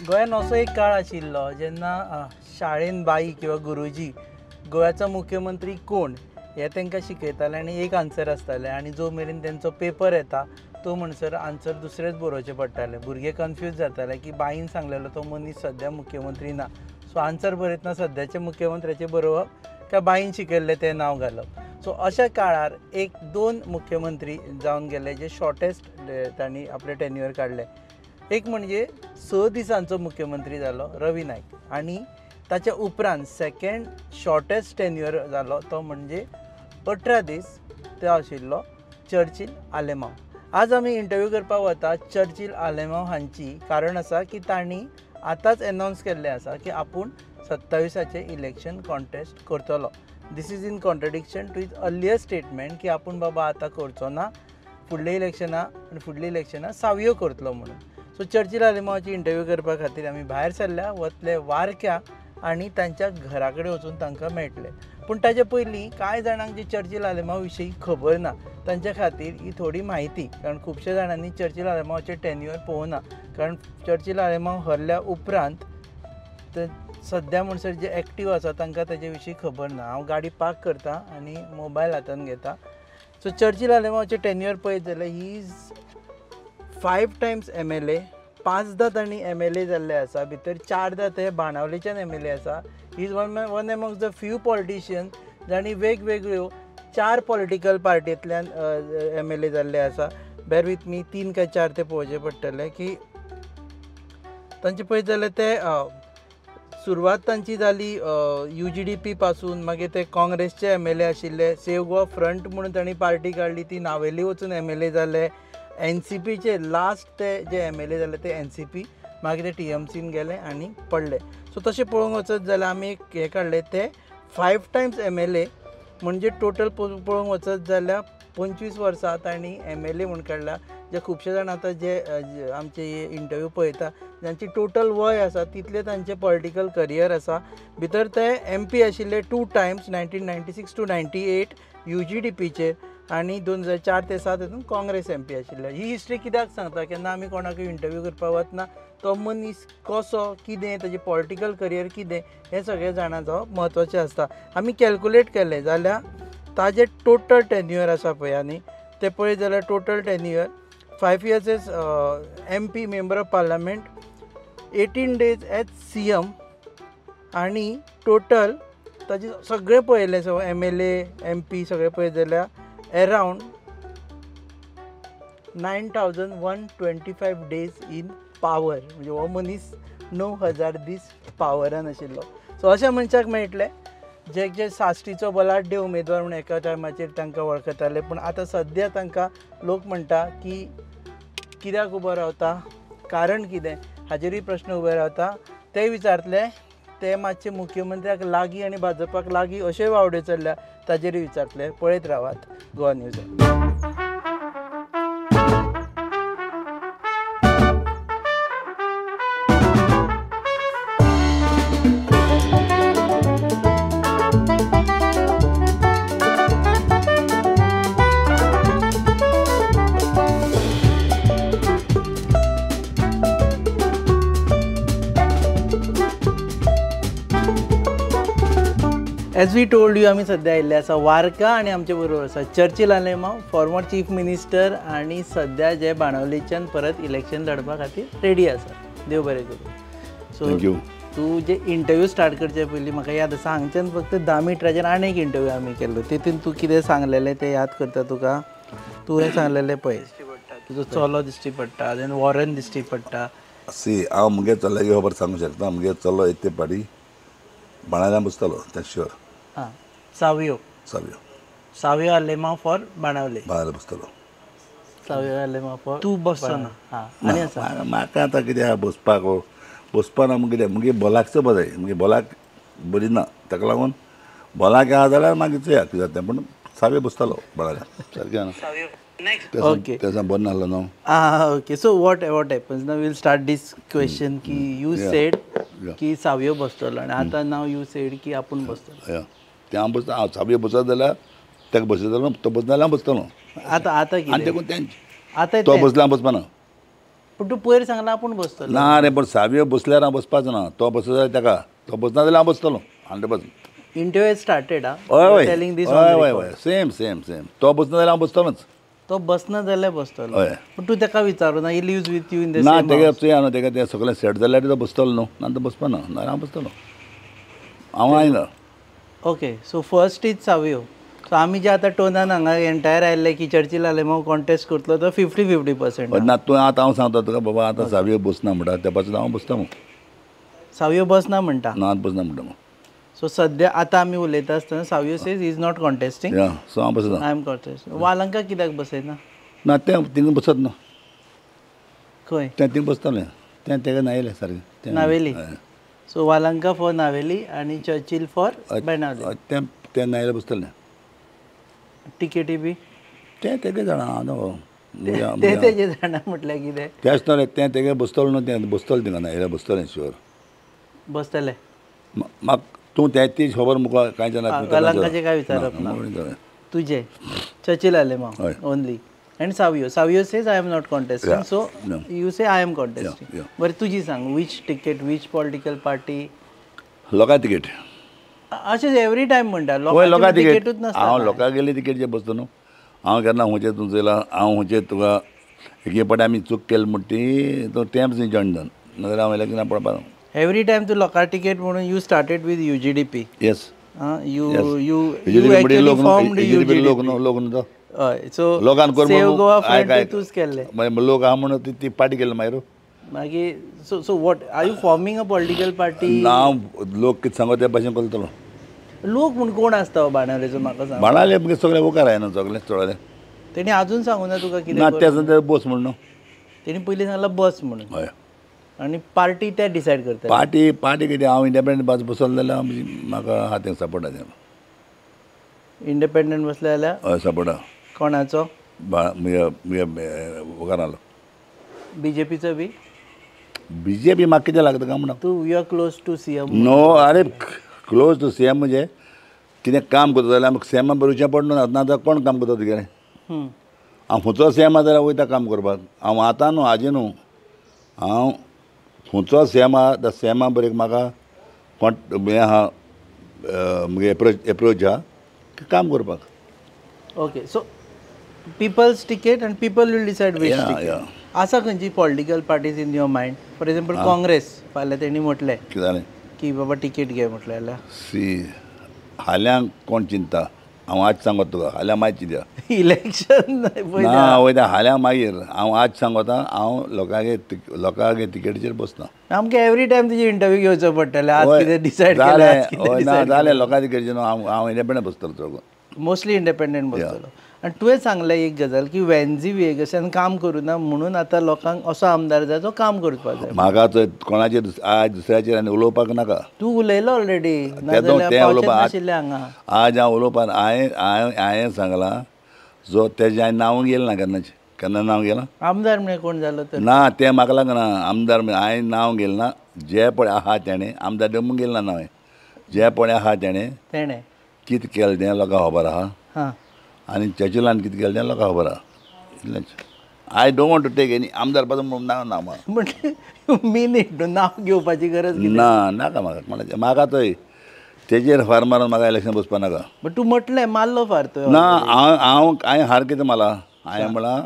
गोंयान असो एक काळ आशिल्लो जेन्ना शाळेन बाई किंवा गुरुजी गोव्याचो मुख्यमंत्री कोण हे तांकां शिकयताले आनी एक आन्सर आसतालें आनी जो मेरेन तेंचो पेपर येता तो म्हणसर आन्सर दुसरेच बरोवचे पडटाले. भुरगे कन्फ्यूज जाताले की बाईन सांगलेलो तो मनीस सद्या मुख्यमंत्री ना, सो आन्सर बरयतना सद्याच्या मुख्यमंत्र्याचें बरोवप काय बाईन शिकयल्लें तें नांव घालप. सो अशा काळार एक दोन मुख्यमंत्री जावन गेले जे शॉर्टेस्ट तांणी आपले टेन्युअर काडले. एक म्हणजे 6 दिसांचो मुख्यमंत्री जालो रवी नाईक आनी ताच्या उपरांत सेकंड शॉर्टेस्ट टेन्युअर जालो तो म्हणजे 18 दीस तो आशिल्लो चर्चिल आलेमांव. आज आमी इंटरव्यू करपाक वता चर्चिल आलेमांव हांची. कारण आसा की तांणी आतांच एनावन्स केल्लें आसा की आपूण 27 इलेक्शन कॉन्टेस्ट करतलो. This is in contradiction to his earlier statement की आपूण बाबा आतां करचो ना, फुडल्या इलेक्शनां सावयो करतलो म्हणून. सो चर्चिल आलेमांवाची इंटरव्यू करपा खातीर आमी भायर सरल्या, वतले वारक्या आनी तांच्या घरा कडेन वचून तांकां मेळटले. पूण ताचे पयलीं कांय जाणांक जे चर्चिल आलेमांव विशीं खबर ना तांच्या खातीर ही थोडी म्हायती. कारण खुबश्या जाणांनी चर्चिल आलेमांवाचें टेन्युअर पळोवना. कारण चर्चिल आलेमांव हरल्या उपरांत ते सद्या म्हणसर जे एक्टीव आसा तांकां ताचे विशीं खबर ना. हांव गाडी पार्क करतां आनी मोबायल हातांत घेता. सो चर्चिल आलेमांवाचें टेन्युअर पळयत जाल्यार ही इज 5 टायम्स MLA, 5दां तांणी MLA जाल्ले आसा. भितर 4दां ते बाणावलेच्यान MLA आसा. He is one amongst the few politicians जांणी वेगवेगळ्यो 4 पॉलिटिकल पार्टींतल्यान MLA जाल्ले आसा. बेर विथ मी 3 काय 4 ते पळोवचे पडटले की तांचे पळयत जाल्यार ते सुरवात तांची जाली UGDP पासून. मागीर ते काँग्रेसचे MLA आशिल्ले. सेव्ह गोवा फ्रंट म्हणून तांणी पार्टी काडली, ती नावेली वचून MLA जाले. NCPचे लास्ट ते जे MLA जाले ते NCP, मागीर ते TMCन गेले आनी पडले. सो तशें पळोवंक वचत जाल्यार आमी एक हे काडले ते 5 टायम्स MLA म्हणजे टोटल पळोवंक वचत जाल्यार 25 वर्सां तांणी MLA म्हूण काडला. जे खुबशे जाण आतां जे आमचे इंटरव्यू पळयता जांची टोटल वय आसा तितले तांचे पॉलिटिकल करियर आसा. भितर ते MP आशिल्ले 2 टायम्स 1996 to 98 UGDPचेर आनी 2004 ते 7 हितून काँग्रेस MP आशिल्ले. ही हिस्ट्री कित्याक सांगता, केन्ना आमी कोणाकूय इंटरव्यू करपाक वतना तो मनीस कसो, कितें, ताजें पॉलिटिकल करियर कितें हें सगळें जाणा जावप म्हत्वाचें आसता. आमी कॅल्कुलेट केलें जाल्यार ताजें टोटल टेन्युअर आसा पळय न्ही तें पळयत जाल्यार total tenure 5 years as MP member of parliament, 18 days as CM आनी टोटल ताजे सगळें पळयलें सो MLA MP सगळें पळयत जाल्यार अरावंड 9125 days इन पावर. म्हणजे हो मनीस 9000 दीस पावरान आशिल्लो. सो अशा मनशाक मेळटले जे साश्टीचो बलाढ्य उमेदवार म्हणून एका टायमाचेर तांकां वळखताले. पूण आतां सद्या तांकां लोक म्हणटा की कित्याक उबो रावता, कारण कितें हाजेरूय प्रश्न उबे रावता. ते विचारतले ते मातशे मुख्यमंत्र्याक लागीं आनी भाजपाक लागीं अश्योय वावड्यो चल्ल्या ताजेरूय विचारतले. पळयत रावात Goa news. As we told you आमी सद्या आयिल्ले आसा वारका आनी आमचे बरोबर आसा Churchill Alemao, former chief minister आनी सद्या जे बाणावलेच्यान परत इलेक्शन लडपा खातीर रेडी आसा. देव बरें करूं. सो तूं जे इंटरव्यू स्टार्ट करचे पयलीं म्हाका याद आसा हांगच्यान फक्त 10 मिनटाचेर आनी एक इंटरव्यू आमी केल्लो. तितून तूं कितें सांगलेलें तें याद करता तुका. तुवें सांगलेलें पळय तुजो चलो दिश्टी पडटा, देन वॉरन दिश्टी पडटा. हांव मुगे चल्याक खबर सांगूंक शकता. मुगे चलो एक ते पाटी बाणावल्यान बसतालो तें श्युअर. हां, सावयो आलेमांव फॉर बाणावले. बाणावले बसतालो. सावयो आलेमांव फॉर तूं बसचो ना. हां, आनी आसा म्हाका आतां कितें आहा बसपा ना. मुगे मुगे बॉलाकचो बरें, मुगे बॉलाक बरी ना, ताका लागून बॉलाक आहा जाल्यार मागीर चोया कितें जाता तें. पूण सावयो बसतालो बाणावल्यान. सारकें ना. ओके, तें बरें नासलो न्हू. Okay. So what happens now will start this question की यू सेड की सावयो बसतलो आनी आतां नाव यू सेड की आपूण बसतलो. तें हांव बसता. हांव सावयो बसत जाल्यार ताका बसयत जाल्यार तो बसना जाल्यार हांव बसतलो. आतां आनी कितें देखून तें आतां तो बसला हांव बसपाना. पूण तूं पयर सांगला आपूण बसतलो ना रे पण सावयो बसल्यार हांव बसपाचो ना तो बसता जाल्यार ताका तो बसना जाल्यार हांव बसतलो 100%. इंटरव्यू स्टार्टेड हय हय टेलिंग दीस हय हय हय सेम सेम सेम तो बसना जाल्यार हांव बसतलोच. तो बसना जाल्यार बसतलो हय पूण तूं ताका विचारूं ना he lives with you in the ना सेम तेगे चोया न्हू तेका तें सगळें सेट जाल्यार तो बसतलो न्हू ना तो बसपाना नाल्यार हांव बसतलो हांव आयना. Okay so first is Savio. So आमी जे आतां टोनान हांगा एंटायर आयल्ले की चर्चिल आले हांव कॉन्टेस्ट करतलो तो 50-50%. ना तूं आतां हांव सांगता तुका बाबा आतां सावयो बसना म्हणटा त्या पासून हांव बसता मग सावयो बसना म्हणटा. ना बसना म्हणटा मग सो सद्या आतां आमी उलयता आसतना Savio says is not contesting या सो हांव बसना. I am contest. वालंका कित्याक बसयना ना तें थिंगा बसत ना खंय तें थिंगा बसतलें तें तेका नायलें सारकें नावेली. हय. सो वालंका फॉर नावेली आनी चर्चिल फॉर बेनावली. तें तें नायल्यार बसतलें टिकेटी बी तें तेगे जाणा हांव न्हू ते तेजे जाणा म्हटल्यार कितें तेंच न्हू तें तेगे बसतलो न्हू तें बसतलें थिंगा नायल्यार बसतलें शुअर. बसतले म्हाका तूं तेच खबर मुका कांय जाणा वालंकाचे काय विचारप ना तुजे चर्चिल आले माव हय. Only and Savio says I am not contesting Yeah. So No. You say I am contesting. Yeah. बरें तुजी सांग वीच टिकेट वीच पॉलिटिकल पार्टी लोकां तिकेट अशेंच एवरी टायम म्हणटा हय लोकां लोकांची तिकेट टिकेटूच हांव नासता लोकां गेली तिकेट जे बसता न्हू हांव केन्ना हुंचे तूं चयलां हांव हुंचे तुका एक पाटी आमी चूक केली म्हण ती तो तेंच जॉयन जावन नाजाल्यार हांव इलेक्शनाक पडपा ना. एवरी टायम तूं लोकां टिकेट म्हणून you started with UGDP. Yes you you you हेजेर एक्चुअली फॉर्मड लोक UGDP. न्हू लोक न्हू तो हय सो लोकान कोर सेव गोवा आयक फ्रंट तूंच केल्लें मागीर लोक आहा म्हणून ती पार्टी केली मागीर मागीर so what are you forming a political party. हांव लोक कितें सांगो त्या भाशेन करतलो. लोक म्हूण कोण आसता हो बाणावलेचो म्हाका सांग. बाणाले मुगे सगळे मुखार आय न्हू सगळे चोळले तेणी अजून सांगूं ना तुका कितें ना कर तेच ते बस म्हण न्हू. तेणी पयलीं सांगलां बस म्हणून हय आनी पार्टी ते डिसायड करता. पार्टी कितें हांव इंडिपेंडंट बस बसलो जाल्यार म्हाका आहा तें सपोर्ट आहा तें इंडिपेंडंट बसले जाल्यार हय सपोर्ट आहा कोणाचो मुगे मुखार आलो BJPचो बी. BJP म्हाका कितें लागता काय म्हणून तूं you are close to CM. No अरे क्लोज टू CM म्हणजे कितें काम करता जाल्यार म्हाका CM बरोवचें पडना ना जाल्यार कोण काम करता तुगेलें हांव खंयचो CM आहा जाल्यार वयता काम करपाक हांव आतां न्हू हाजें न्हू हांव खंयचो CM आहा त्या CM बरें म्हाका हें आहा मुगे एप्रोच आहा काम करपाक. Okay so people's ticket and people will decide which Yeah, ticket. yeah. आसा खंयची political parties in your mind. For example Congress फाल्यां तेणी म्हटलें कितें जालें की बाबा टिकेट घे म्हटलें जाल्यार सी हाल्यांक कोण चिंता हांव आज सांगता तुका हाल्या मागीर कित्याक इलेक्शन ना वयता हाल्या मागीर हांव आज सांगता हांव लोकांगे तिकेटीचेर बसना. आमकां एवरी टायम तुजी इंटरव्यू घेवचो पडटलें आज कितें डिसायड जालें हय ना जालें लोकां तिकेटीचेर न्हू हांव इंडिपेंडंट बसतलो चड मोस्टली इंडिपेंडंट बसतलो. आनी तुवें सांगलें एक गजाल की वेन्झी वेगसान काम करूं ना म्हणून आतां लोकांक असो आमदार जाय जो काम करपाक जाय. म्हाका कोणाचेर आज दुसऱ्याचेर आनी उलोवपाक नाका. तूं उलयलो ऑलरेडी तें उलोवपाक नाशिल्लें हांगा. आज हांव उलोवपाक हांवें सांगलां जो तेजें हांवें नांव गेलें ना केन्ना नांव गेलां आमदार म्हळ्यार कोण जालो तर ना तें म्हाका लागना आमदार हांवें नांव गेलें ना जे पळय आहा तेणें आमदार देवूंक गेलें ना हांवें जे पळय आहा तेणें तेणें कितें केलें तें लोकांक खबर आहा हां आनी चर्चिलान कितें केलें तें लोकांक खबर आहा इतलेंच. I don't want to take any आमदार पासून म्हणून नांव ना म्हाका म्हणजे मिनीट नांव घेवपाची गरज कितें. ना नाका म्हाका कोणाचें म्हाका थंय तेजेर फार मारून म्हाका इलेक्शन बसपा नाका. बट तूं म्हटलें मारलो फार तो ना हांवें हार कितें मारला हांवें म्हणलां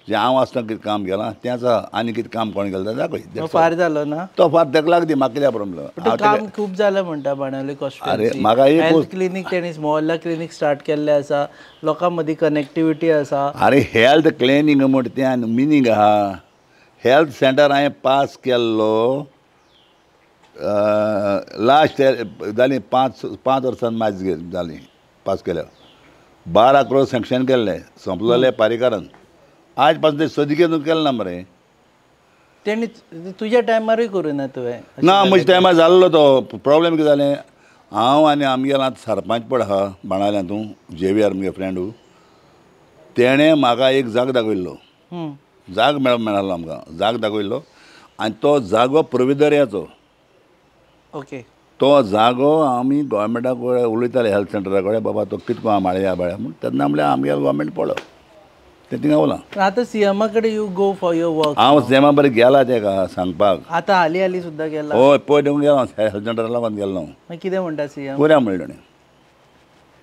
जें हांव आसतना कितें काम केलां तेंच आनी कितें काम कोण केलें तें दाखय फार जालो ना. तो फार तेका लागदी म्हाका कित्याक प्रॉब्लेम काम खूब जालें म्हणटा बाणावले अरे, कॉन्स्टिट्युएन्सी. म्हाका एक हेल्थ क्लिनीक तेणी मोहल्ला क्लिनीक स्टार्ट केल्लें आसा लोकां मदीं कनेक्टिविटी आसा. अरे हेल्थ क्लिनींग म्हण तें आनी मिनींग आहा हेल्थ सेंटर हांवें पास केल्लो लास्ट जालीं 5 वर्सान मॅच जालीं पास केल्या 12 करोड सँक्शन केल्लें संपलेलें पारीकारान आज पासून तें सदकेन केलें ना मरे. तेणी तुज्या टायमारूय करूं ना तुवें. ना म्हज्या टायमार जाल्लो तो प्रॉब्लेम कितें जालें हांव आनी आमगेलो आतां सरपंच पड आहा बाणावल्यांतू JVR म्हगे फ्रेंडू तेणें म्हाका एक जागो दाखयल्लो जाग मेळालो आमकां जाग दाखयल्लो आनी तो जागो प्रोविदोरियाचो. ओके तो जागो आमी गोवोरमेंटाक उलयताले हेल्थ सेंटरा कडेन बाबा तो कितको आहा माळया बाळ्या म्हूण तेन्ना म्हणल्यार आमगेलो गोवोरमेंट पळो तें थिंगा उरलां. आतां सीएमा कडेन you go for your work. हांव सेमा बरें गेला तेका सांगपाक. आतां हालीं सुद्दां गेला. हय पयर देवून गेलो हेल्थ सेंटरा लागून गेलो हांव. मागीर कितें म्हणटा सीएम? कोरया म्हणलें ताणें.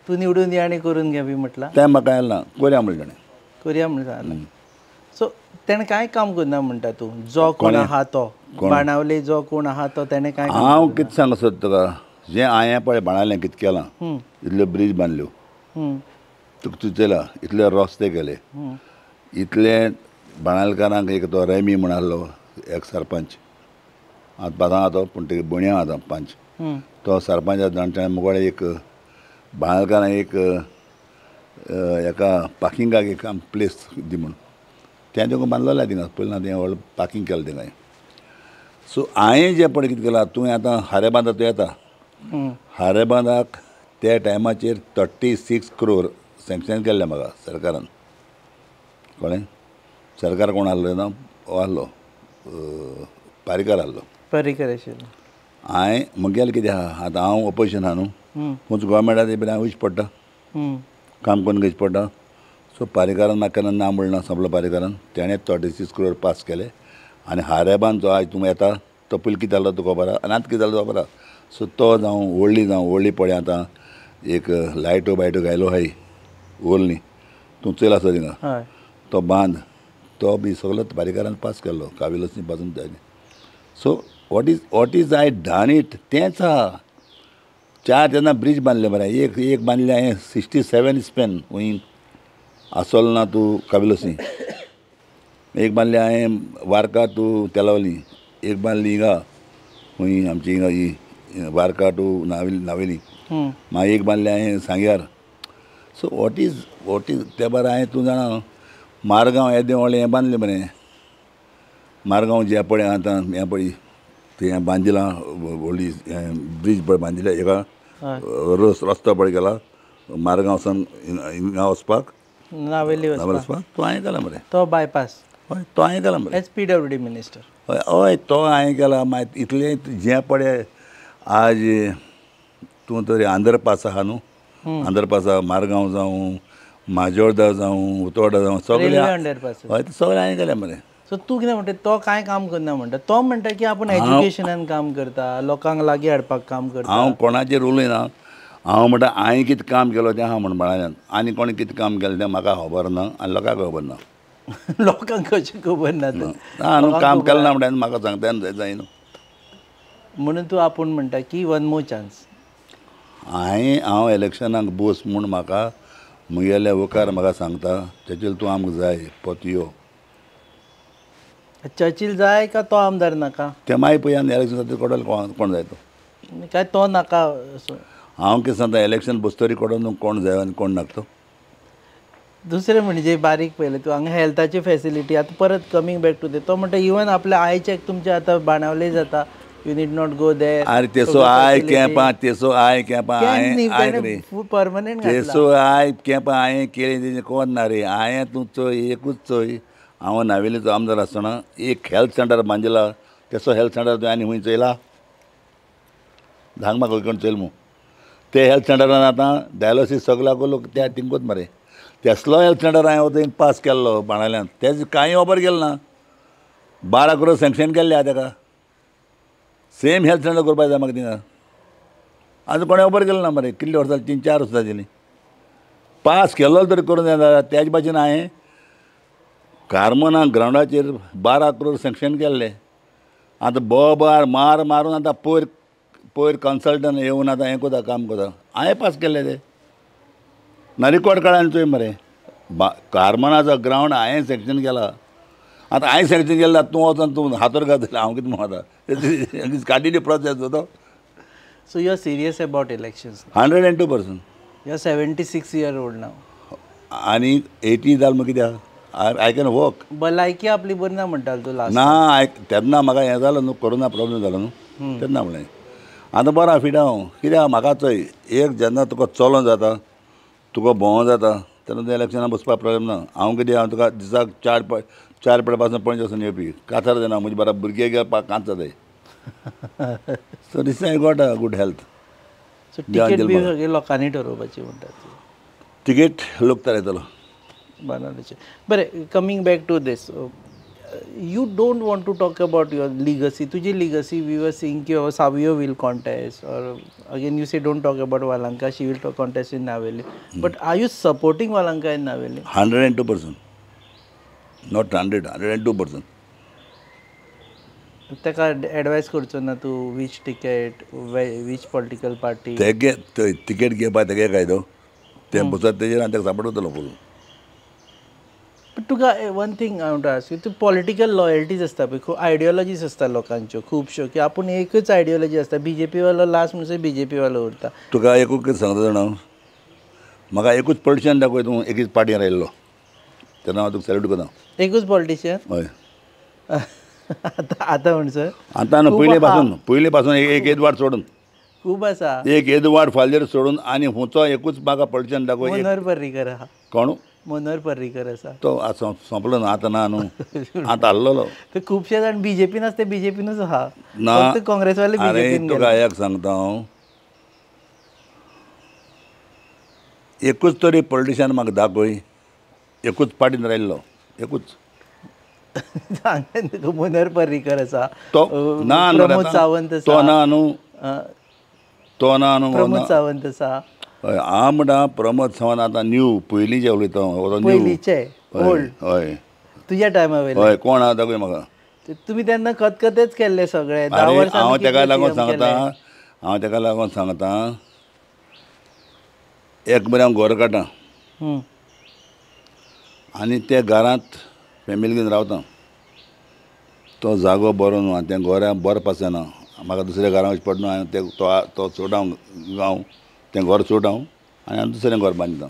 तूं निवडून या आनी करून घे बी म्हटलां. तें म्हाका येना कोरया म्हणलें ताणें. करया म्हण सांगलें. सो तेणें कांय काम करना म्हणटा तूं. जो कोण आहा तो बाणावले जो कोण आहा तो तेणें कांय काम हांव कितें सांगूं सोदता तुका जें हांवें पळय बाणालें कितें केलां हं, इतल्यो ब्रीज बांदल्यो हं, तुका सुचयलां इतले रस्ते केले हं, इतले बाणालकारांक एक तो रेमी म्हण आसलो एक सरपंच आतां पातां तो पूण तेगे बोणया आतां पंच हं, तो सरपंच जाणट्यान मुगोडे एक बाणालकारांक एक एका पार्किंगाक एक प्लेस दी म्हूण तें तुका बांदलेलें थिंगा पयलीं तें व्हडलें पार्किंग केलें थिंगा. सो हांवें जें पळय कितें केलां तुवें आतां हारेबांदा तूं येता हं. हारेबांदाक त्या टायमाचेर 36 crore सँक्शन केल्लें म्हाका सरकारान कळ्ळें. सरकार कोण आहलो ना हो आहलो पारीकर आहलो. पर्रीकर आशिल्लो. हांवें म्हगेलें कितें आहा आतां हांव ऑपोजिशन आहा न्हू हं, खंयच गोवोरमेंटाचेर बी हांव वयचें पडटा हं, काम करून घेवचें पडटा. सो पारीकारान म्हाका केन्ना ना म्हणना संपलो पारीकारान तेणें 36 crore पास केले आनी हारेबांद जो आज तूं येता तो पयलीं कितें जालो तुका खबर आहा आनी आतां कितें जालो तुका खबर आहा. सो तो जावं व्हडली पळय आतां एक लायटो बायटो घायलो हाय व्हडली तूं चोयला आसा थिंगा हय. तो बांद तो बी सगलो पारीकारान पास केल्लो काविलसनी पासून जाय. So what is I done it तेंच आहा. 4 तेन्ना ब्रीज बांदले मरे एक बांदले हांवें 67 स्पेन खंय आसोल ना तूं काविलसनी एक बांदली हांवें वार्का टू तेलावली एक बांदली हिंगा खंय आमची हिंगा ही वार्का टू नावेली हं, मागीर एक बांदलें हांवें सांग्यार. सो वॉट इज त्या भायर हांवें तूं जाणा मारगांव येदें व्हडलें हें बांदलें मरे मारगांव जें पळय आतां हें पळय तें बांदिलां व्हडली ब्रीज पळय बांदिल्या हेका हय. रस्तो पळय केला मारगांव सावन हिंगा वचपाक नावेली वचपाक तो हांवें केला मरे. तो बायपास हय तो हांवें केला मरे. H PWD minister. हय हय तो हांवें केला मागीर इतलें जें पळय आज तूं तरी अंडरपास आहा न्हू अंडरपास आहा मारगांव जावं माजोर्डा जावं उतोर्डा जावं सगळें रेल्वे अंडरपास. हय तें सगळें हांवें केलें मरे. सो तूं कितें म्हणटा तो कांय काम करना म्हणटा. तो म्हणटा की आपूण एज्युकेशनान काम करता लोकांक लागीं हाडपाक काम करता. हांव कोणाचेर उलयना हांव म्हणटा हांवें कितें काम केलो तें हांव म्हण बाळाल्यान आनी कोणें कितें काम केलें तें म्हाका खबर ना आनी लोकांक खबर ना. लोकांक कशें खबर ना तर. न्हू काम केलें ना म्हणटा म्हाका सांगता जाय न्हू. म्हणून तूं आपूण म्हणटा की वन मोर चान्स. हांव इलेक्शनाक बोस म्हूण म्हाका म्हगेले वकार म्हाका सांगता चर्चील तूं आमकां जाय पोतयो चर्चील जाय का तो आमदार नाका? तें मागीर पळय आनी इलेक्शन खातीर कोण कोण जाय तो काय तो नाका? हांव कितें सांगता इलेक्शन बसतरी कोण कोण जाय आनी कोण नाका तो. दुसरें म्हणजे बारीक पयलें तूं हांगा हेल्थाची फेसिलिटी आतां परत कमींग बॅक टू ते तो म्हणटा इवन आपल्या आय चॅक तुमचे आतां बाणावले जाता यू नीड नॉट गो देर. अरे तेसो आय कॅम्पां हांवें परमनंट तेसो आय कॅम्पां हांवें केली तेजें कोण ना रे. हांवें तूं चोय एकूच चोय हांव नावेलीचो आमदार आसतना एक हेल्थ सेंटर बांदिला तेसो हेल्थ सेंटर तुवें आनी खंय चयला सांग म्हाका खंय कोण चयल मू. ते हेल्थ सेंटरान आतां डायलोसीस सगळ्याक लोक त्या थिंगूच मरे तेसलो हेल्थ सेंटर हांवें थंय पास केल्लो बाणाल्यान तेज कांय खबर गेलें ना. 12 crore सँक्शन केल्ले आहा तेका सेम हेल्थ सेंटर करपाक जाय म्हाका थिंगा आतां कोणें खबर गेलें ना मरे कितलीं वर्सां 3-4 वर्सां जालीं पास केल्लो तरी करूं जाय. तेज भाशेन हांवें कार्मना ग्रावंडाचेर 12 crore सँक्शन केल्ले आतां बोबार मारून आतां पयर कन्सल्टंट येवन आतां हें कोता काम कोता हांवें पास केल्ले ते ना रिकॉर्ड काडून चोय मरे. कार्मनाचो ग्रावंड हांवें सँक्शन केला आतां हांवें सँक्शन केलें तूं वचोन तूं हातोर घातलें हांव कितें म्हणूं आतां काडिल्ली प्रोसेस तो. So you are serious about elections? 102%. You are 76 year old नाव. आनी 80 जाल मग कित्याक आय कॅन वर्क. भलायकी आपली बरी ना म्हणटालो तूं लास्ट. ना तेन्ना म्हाका हें जालो न्हू कोरोना प्रॉब्लेम जालो न्हू तेन्ना म्हणलें आतां बरो फिट हांव कित्याक म्हाका चोय एक जेन्ना तुका चलों जाता तुका भोंवो जाता तेन्ना तुवें इलेक्शनाक बसपाक प्रॉब्लेम ना. हांव कितें हांव तुका दिसाक 4 पेड पासून 5 वचून येवपी कांतार जायना म्हजे बरा भुरगे घेवपाक कांत जाय. So this I got a good health. So ticket बी सगळी लोकांनी ठरोवपाची म्हणटात. तिकेट लोक थारायतलो. बनावल्याचे. बरें, coming back to this, you don't want to talk about your legacy. तुजी लिगसी वी वर सीइंग की सावियो वील कॉन्टेस्ट, और again you say don't talk about Valanka, she will contest in Navelim. But are you supporting Valanka in Navelim? 102%. Not 100, 102%. ताका advice करचो ना तूं, which ticket, वीच political party? तेगे ticket घेवपा तेगे कायदो ते बसत तेजेर आनी ताका सपोर्ट करतलो पळोवन. बट तुका वन थिंग हांव म्हणटा आसू, तूं पॉलिटिकल लॉयल्टीज आसता पळय, खूब आयडियोलॉजीज आसता लोकांच्यो खुबश्यो, की आपूण एकच आयडियोलॉजी आसता. BJP वालो लास्ट म्हणसर BJP वालो उरता. तुका एकूच कितें सांगता जाणा, म्हाका एकूच पॉलिटिशियन दाखय तूं एकूच पार्टीन राविल्लो, तेन्ना हांव तुका सॅल्यूट करता. एकूच पॉलिटिशियन? हय. आतां म्हणसर आतां न्हू, पयलीं पासून एक एदवाड सोडून, खूब आसा. एक एदवाड फाल्देर सोडून आनी हुंचो एकूच म्हाका पॉलिटिशियन दाखय. मनोहर पर्रीकर आहा. कोण? मनोहर पर्रीकर आसा. तो सोंपलो न्हू, आतां ना न्हू, आतां आसलेलो. ते खुबशे जाण BJPन आसा, ते BJPनूच आहा ना. फक्त काँग्रेसवाले अरे BJPन तुका एक सांगता हांव, एकूच तरी पॉलिटिशियन म्हाका दाखय एकूच पार्टीन राविल्लो, एकूच. मनोहर पर्रीकर आसा, तो ना न्हू, प्रमोद सावंत आसा, तो ना न्हू, तो ना न्हू. प्रमोद सावंत आसा. हय, हांव म्हणटा प्रमोद सावंत आतां न्यू, पयलीं जे उलयता न्यू. पयलींचे ओल्ड, हय तुज्या टायमा वयले. हय. कोण आहा दाखय म्हाका. तुमी तेन्ना खतखतेच केल्ले सगळे 10 अरे वर्सां. हांव तेका लागून सांगता, एक बरें हांव घर काडटां आनी त्या घरांत फॅमिली घेवन रावता. तो जागो बरो न्हू आनी तें घरा बरें पासयना, म्हाका दुसऱ्या घरा वचचें पडना. हांवें तो सोडां गांव, तें घर सोडां आनी हांवें दुसरें घर बांदता,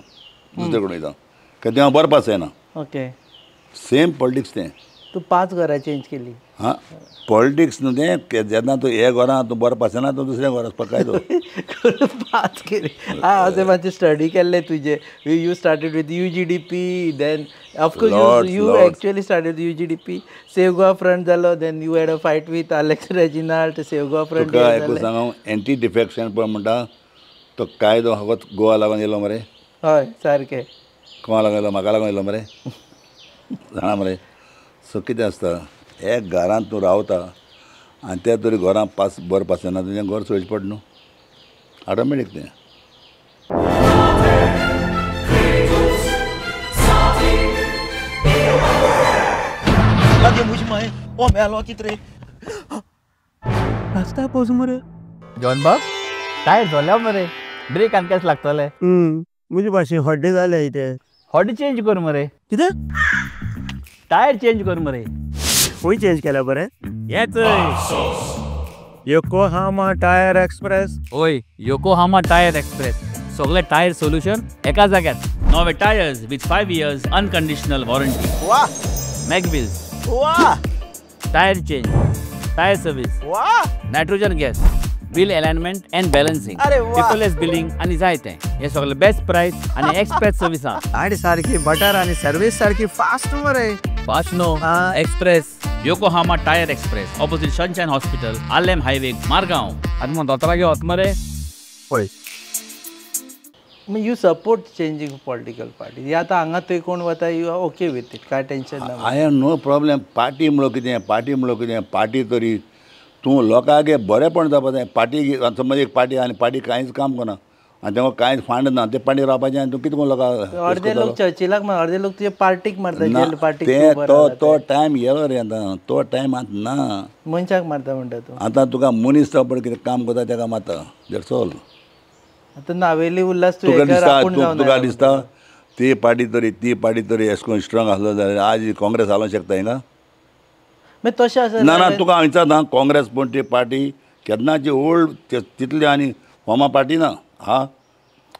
दुसरे कडेन वयता, कित्याक तें हांव बरें पासयना. ओके. सेम पॉलिटिक्स तें. तूं 5 घरां चेंज केली. हां, पॉलिटिक्स न्हू तें, जेन्ना तूं हे घरां तूं बरें पासयना, तूं दुसऱ्या घरा वचपाक काय तो. 5 केली. हांव मातशें स्टडी केल्लें तुजें. You started with UGDP, then of course you actually started with UGDP, save Goa front जालो, then you had a fight with Alex Reginald, save Goa front. तुका एकूच सांगू, एंटी डिफेक्शन पळय म्हणटा तो कायदो फकत गोवा लागून येयलो मरे. हय, सारकें. कोणा लागून येयलो? म्हाका लागून येयलो मरे, जाणा मरे. सो कितें आसता, एक घरांत तूं रावता आनी त्या तरी घरां बरें पासयना, तुजें घर सोडचें पड न्हू, ऑटोमॅटीक तें. रस्ता पावस मरे. जॉन बाब टायर झाल्या मरे, ब्रेक आनी केस लागतले. म्हजे भाशेन हड्डे जाले इथे. हॉडी चेंज कर मरे, कितें? टायर चेंज कर मरे. खंय चेंज केल्या बरें? हेच योकोहामा टायर एक्सप्रेस. ओय, योकोहामा टायर एक्सप्रेस, सगळे टायर सोल्युशन एका जाग्यार. नवे tyres with 5 years unconditional warranty. वाह मॅगविल्स, वाह टायर चेंज, टायर सर्विस, वाह. Nitrogen gas, bill alignment end balancing, अरे वाह. पेपरलेस बिलिंग आनी जायते. हे सगळे बेस्ट प्राइस आनी एक्सप्रेस सर्विसां. आणि सारखी बटर आणि सर्विस सारखी फास्ट मरे. फास्ट नो, हाँ. Express. Yokohama tyre express, opposite sunshine hospital, Alem highway, Margao. आनी मग दोतरा घेवत मरे. पळय, you support changing political party. आतां हांगा थंय कोण वता, you are okay with it, काय टेन्शन ना. I have no problem. Party म्हणलो कितें, पार्टी म्हणलो कितें, पार्टी तरी तूं लोकांक बरेंपण जावपा जाय. पार्टी समज एक पार्टी आनी पार्टी कांयच काम करना आनी तेंका कांयच फांड ना, ते पार्टी रावपाचें आनी तूं कितें करून लोकांक. अर्दे लोक चर्चिलाक मार, अर्दे लोक तुजे पार्टीक मारता. ना, पार्टीक तें तो टायम येयलो रे आतां. तो टायम आतां ना. मनशाक मारता म्हणटा तूं. आतां तुका मनीस जावपा कितें काम करता तेका मारता, दॅट्स ऑल. आतां नावेली उल्हास तुका दिसता ती पार्टी तरी अशें करून स्ट्रॉंग आसलो जाल्यार आज काँग्रेस हालोवंक शकता हिंगा? तशें आसा ना, तुका हांव विचारता, काँग्रेस पूण ती पार्टी केन्नाची ओल्ड तितली आनी फॉर्मा पार्टी ना. हा,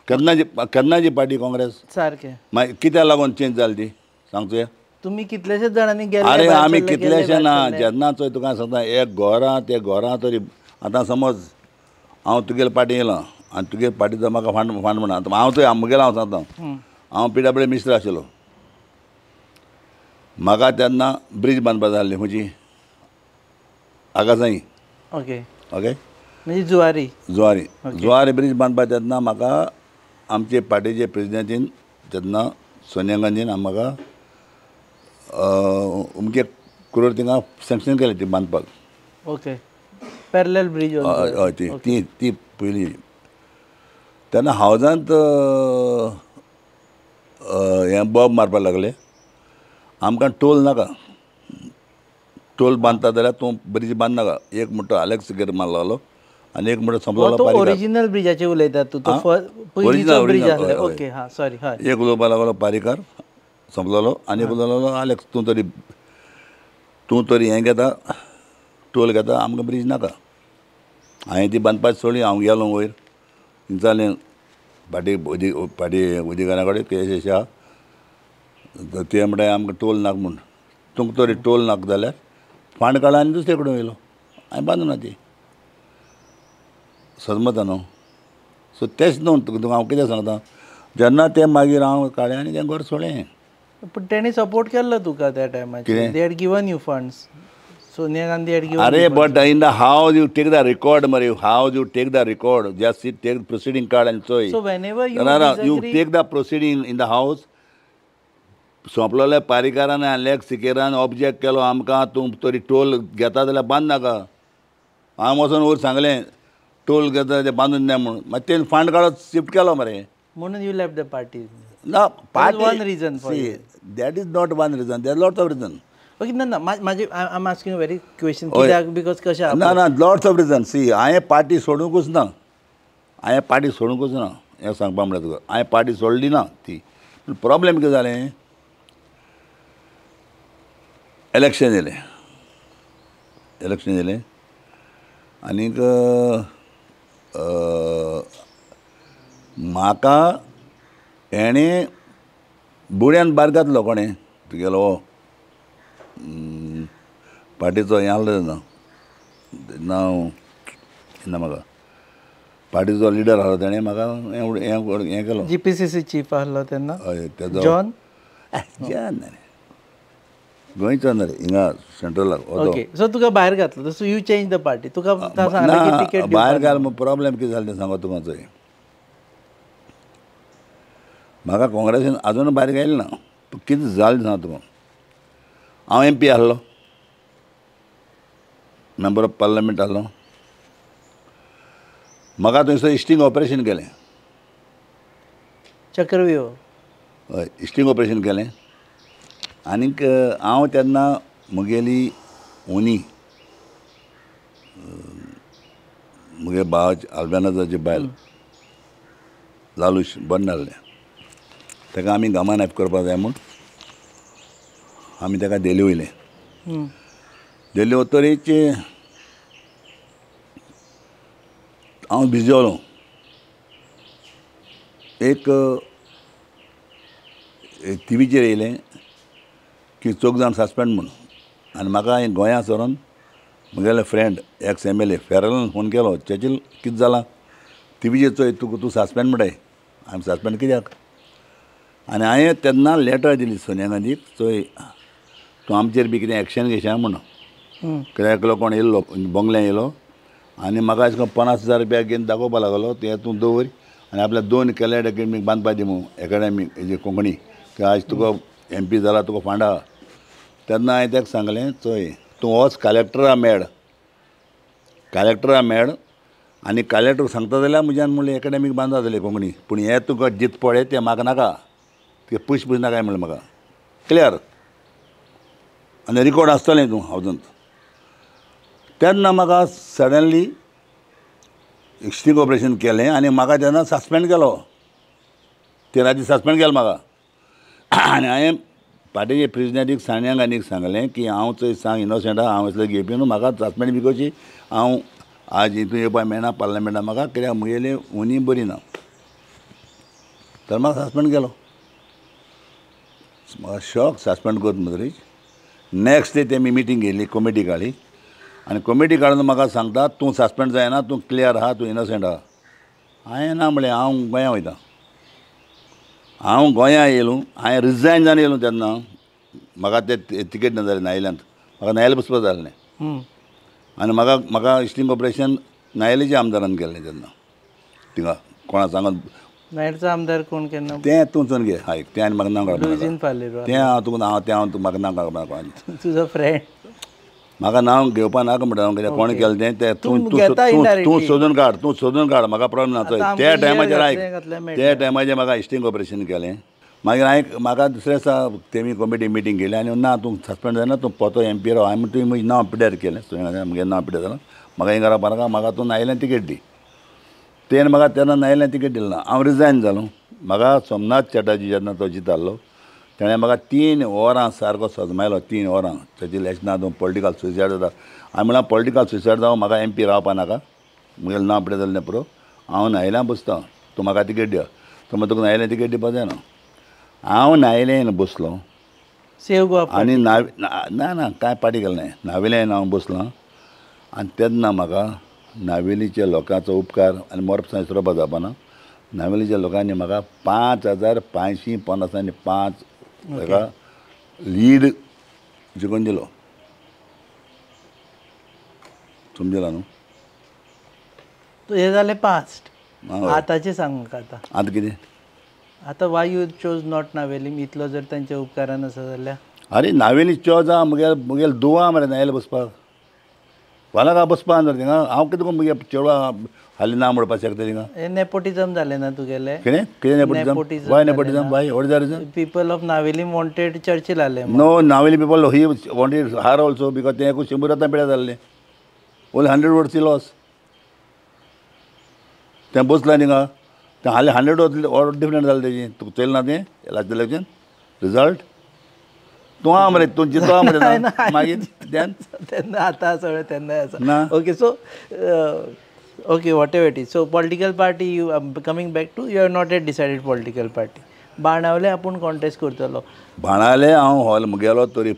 केन्नाची पार्टी काँग्रेस. सारकें. मागीर कित्याक लागून चेंज जाली ती सांग तुवें? तुमी कितलेशेच जाणांनी गेले. अरे आमी कितलेशे ना, जेन्ना चोय तुका सांगता एक घरां तरी. आतां समज हांव तुगेले पार्टी येयलो आनी तुगे पार्टीचो म्हाका फांड म्हणा, हांव थंय मुगेलो हांव सांगता, हांव PWD मिनिस्टर आशिल्लो. म्हाका तेन्ना ब्रीज बांदपा जाय आसली खंयची, आगासाई. ओके. म्हणजे जुवारी जुवारी ब्रीज बांदपा तेन्ना म्हाका आमचे पार्टीचे प्रेजिडेंटीन तेन्ना सोनिया गांधीन म्हाका अमके करोड थिंगा सँक्शन केलें ती बांदपाक. ओके. Parallel bridge. हय ती पयली. तेन्ना हावजांत हें बॉब मारपाक लागले आमकां टोल नाका. टोल बांदता जाल्यार तूं ब्रिज बांदनाका. एक म्हणटा अलेक्स गिर मारलो आनी एक म्हणटा संपलो तो ओरिजिनल ब्रिजाचे उलयतात तूं. तो पयलींचो ब्रिज आसलो. ओके हां सॉरी. हय. एक उलोवपाक लागलो पारीकार संपलो आनी एक उलोवलो अलेक्स तूं तरी हें घेता टोल घेता आमकां ब्रिज नाका. हांवें ती बांदपाची सोडली. हांव गेलो वयर विचारलें पाटी उदीकारा कडेन केस आहा ते म्हणटा आमकां टोल नाका म्हूण. तुमकां तरी टोल नाका जाल्यार फांड काडला आनी दुसरे कडेन वयलो. हांवें बांदूना ती. समजता न्हू. सो तेंच न्हू तुका हांव कितें सांगता. जेन्ना तें मागीर हांव काडलें आनी तें घर सोडलें. पूण तेणी सपोर्ट केल्लो तुका त्या टायमाचेर. They had given you funds. Sonia Gandhi had given. अरे but in the house you take the record मरे. How you take the record just take proceeding card आनी चोय. So whenever you take the proceeding in the house. सोंपलोले पारीकारान Alex सिकेरान object केलो आमकां तूं तरी toll घेता जाल्यार बांद नाका. हांव वचून वयर सांगलें टोल घेता ते बांदून दी म्हणून. मागीर तेणें फांड काडत शिफ्ट केलो मरे. म्हणून यू लेफ्ट द पार्टी. ना party one reason for see, that is not one reason. There are lots of reasons. Okay ना माझे I am asking very question कित्याक बिकॉज कशें ना lots of reasons. See, हांवें पार्टी सोडूंकूच ना. हांवें party सोडूंकूच ना हें सांगपा म्हणल्यार तुका. हांवें पार्टी सोडली ना ती. पूण प्रॉब्लेम कितें जालें. इलेक्शन येयलें आनीक म्हाका हेणें बुड्यान भायर घातलो कोणें तुगेलो पार्टीचो हें आहलो नांव ना म्हाका. पार्टीचो लिडर आहलो तेणें म्हाका हें केलो. GPCC चीफ आहलो तेन्ना. हय तेजो जॉन गोंयचो न्हय रे हिंगा सेंट्रलाक. ओके. सो तुका भायर घातलो. So you change the party. तुका सांगलें की तिकेट भायर घाल. प्रॉब्लेम कितें जालें तें सांगो तुका चोय. म्हाका काँग्रेसीन आजून भायर गेलें ना. कितें जालें सांग तुका. हांव MP आहलो. मेंबर ऑफ पार्लमेंट आहलो. म्हाका थंयसर इस्टिंग ऑपरेशन केलें. चक्रव्यूह. हय इस्टिंग ऑपरेशन केलें. आनीक हांव तेन्ना म्हगेली ओनी म्हगे भावाची अल्बेनाजाची बायल लालूश बंद नासलें. ताका आमी गामान हेल्प करपा जाय म्हूण आमी ताका दिल्ली वयलें. दिल्ली वतरीच हांव भिजवलो. एक टीव्हीचेर येयलें की 4 जाण सस्पेंड म्हणून. आनी म्हाका गोंया सरोन म्हगेले फ्रेंड एक्स MLA फेरलान फोन केलो. चर्चिल कितें जालां. टीव्हीचेर चोय तूं सस्पेंड म्हणटाय. हांवें सस्पेंड कित्याक. आनी हांवें तेन्ना लेटर दिली सोनिया गांधीक. चोय तूं आमचेर बी कितें एक्शन घेवचें म्हणून. कित्याक एकलो कोण येयल्लो बंगल्यान येयलो आनी म्हाका अशें करून 50,000 रुपया घेवन दाखोवपा लागलो. तें तूं दवर आनी आपल्या 2 कॅलेट अकॅडमीक बांदपा दी म्हणून एकाडेमीक हेजी कोंकणी की आज तुका MP जाला तुका फांड आहा. तेन्ना हांवें ताका सांगलें चोय तूं वच कलेक्टरा मेळ आनी कलेक्टर सांगता जाल्यार म्हज्यान म्हणलें एकाडेमीक बांदता जाल्यार कोंकणी. पूण हें तुका जीत पळय तें म्हाका नाका. तें पयस नाका म्हणलें म्हाका. क्लियर. आनी रिकॉर्ड आसतलें तूं हावजांत. तेन्ना म्हाका सडनली इस्टिंग ऑपरेशन केलें आनी म्हाका तेन्ना सस्पेंड केलो. 13 दीस सस्पेंड केलो म्हाका. आनी हांवें पार्टीचे प्रेजिडेंटीक सोनिया गांधीक सांगलें की हांव चोय सांग इनोसंट आहा. हांव असलें घेवपी न्हू. म्हाका सस्पेंड बी करची. हांव आज हितून येवपाक मेळना पार्लमेंटाक म्हाका कित्याक म्हगेली उनी बरी ना. तर म्हाका सस्पेंड केलो. म्हाका शॉक सस्पेंड करता म्हणटरीच. नेक्स्ट डे तेमी मिटींग घेतली कमिटी काडली आनी कमिटी काडून म्हाका सांगता तूं सस्पेंड जायना. तूं क्लियर आहा. तूं इनोसंट आहा. हांवें ना म्हणलें हांव गोंया वयता. हांव गोंया येयलो. हांवें रिजायन जावन येयलो तेन्ना म्हाका तें तिकेट ना जालें नायल्यान. म्हाका नायल्या बसपाक जाय आसलें. आनी म्हाका इस्टिंग ऑपरेशन नायल्याच्या आमदारान केल्लें तेन्ना थिंगा कोणा सांगून नायरचो आमदार कोण केन्ना तें तूं चोन घे हाय तें आनी म्हाका नांव लुईजीन काडपाक फालेरो तें हांव तुका हांव तुका म्हाका नांव काडपाक तुजो फ्रेंड म्हाका नांव घेवपा नाका म्हणटा हांव कित्याक कोणें केलें तें तूं तूं घेता तूं indirectly. सोदून काड म्हाका प्रॉब्लम ना आतां त्या आमकां टायमाचेर year आयक घातलें त्या टायमाचेर म्हाका हिस्टिंग ऑपरेशन केलें मागीर म्हाका दुसऱ्या दिसा तेमी कमिटी मिटींग केली आनी ना तूं सस्पेंड जायना तूं पोतो MP राव हांवें तुवें म्हजें नांव पिड्यार केलें म्हजें नांव पिड्यार जालें म्हाका हिंगा रावपा नाका म्हाका तूं नायल्यान तिकेट दी तेणें म्हाका तेन्ना नायल्यान तिकेट दिलें ना हांव रिजायन जालो म्हाका सोमनाथ चॅटर्जी जेन्ना तो जितालो तेणें म्हाका 3 वरां सारको सजमायलो 3 वरां तेजे इलेक्शनां तूं पॉलिटिकल सुसायड जाता हांवें म्हळ्यार पॉलिटिकल सुसायड जावं म्हाका MP रावपा नाका म्हगेलें नांव पिड्यार जालें पुरो हांव न्हायल्यान बसतां तूं म्हाका तिकेट दिया तो मागीर तुका न्हायल्यान तिकेट दिवपा जायना हांव न्हायल्यान बसलो सेव गोवा आनी ना कांय पाटी केलें ना न्हाविल्यान हांव बसलो आनी तेन्ना म्हाका नावेलीच्या लोकांचो उपकार आनी मोरप विसरपा जावपा ना नावेलीच्या लोकांनी म्हाका 5,550 हाका लीड जिखून दिलो समजला न्हू हे जालें पास्ट हय. आतांचें सांग म्हाका आतां कितें आतां Y you chose not Navelim इतलो जर तांच्या उपकारान आसा जाल्यार अरे नावेली चोज आहा मुगेल दुवा मरे न्हायला बसपाक फाल्यां काय बसपा जर थिंगा हांव कितें करून मुगे चेडवा हालीं ना म्हणपाक शकता थिंगा हे नेपोटिजम जालें ना तुगेलें कितें कितें nepotism why nepotism why what is the reason people of Navelim wanted Churchill Alemao no Navelim people he wanted her also because तें 100 पिड्यार जाल्लें ओन्ली 100 वोट्स लॉस तें बसलां थिंगा तें हालीं 100 वोट डिफरंट जालें तेजें तुका चोयलें ना तें लास्ट इलेक्शन रिजल्ट तूं आहा मरे तूं जितो आहा मरे मागीर देन तेन्ना आतां सगळें तेन्नाय आसा ना okay so okay whatever it is so political party you coming back to you have not yet decided political party Benaulim आपूण कॉन्टेस्ट करतलो बाणाले हांव हॉल मुगेलो तरी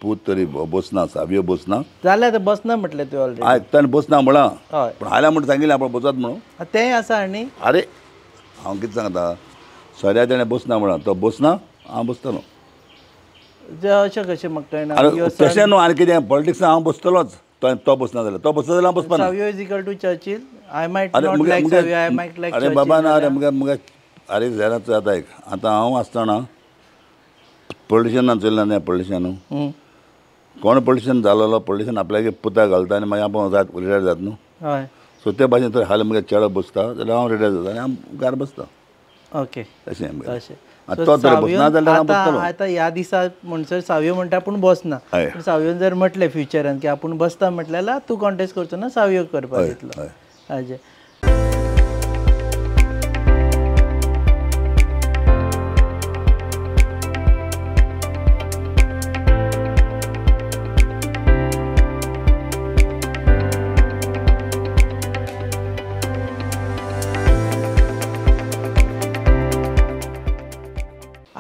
पूत तरी बसना सावयो बसना जाल्यार आतां बसना म्हटलें तुवें ऑलरेडी आयकताना बसना म्हणा हय पूण हाल्या म्हणून सांगिल्लें आपण बसत म्हणून तेंय आसा आनी अरे हांव कितें सांगता सऱ्या तेणें बसना म्हणा तो बसना हांव बसतलो अशें कशें म्हाका कळना अरे तशें न्हू आनी कितें पॉलिटिक्सान हांव बसतलोच तो बसना जाल्यार तो बसता जाल्यार हांव बसपाना Savio is equal to Churchill I might अरे नॉट मुगे लायक सावयो आय मायट लायक अरे बाबा ना अरे मुगे अरे जराच आतां आयक आतां हांव आसतना पॉलिटिशनान चलना तें पॉलिटिशन कोण पॉलिटिशन जालोलो पॉलिटिशन आपल्यागे पुता घालता आनी मागीर आपूण रिटायर जाता न्हू हय सो ते भाशेन तर हाल्या मुगे चेडो बसता जाल्यार हांव रिटायर जाता आनी हांव मुखार बसता ओके तशें तशें आतां तो तर बसना जाल्यार हांव बसतलो आतां ह्या दिसा म्हणसर सावयो म्हणटा आपूण बसना हय. पूण सावयोन जर म्हटलें फ्युचरान की आपूण बसता म्हटल्यार तूं कॉन्टेस्ट करचो ना सावयो करपाक हय, दितलो हय. हाजे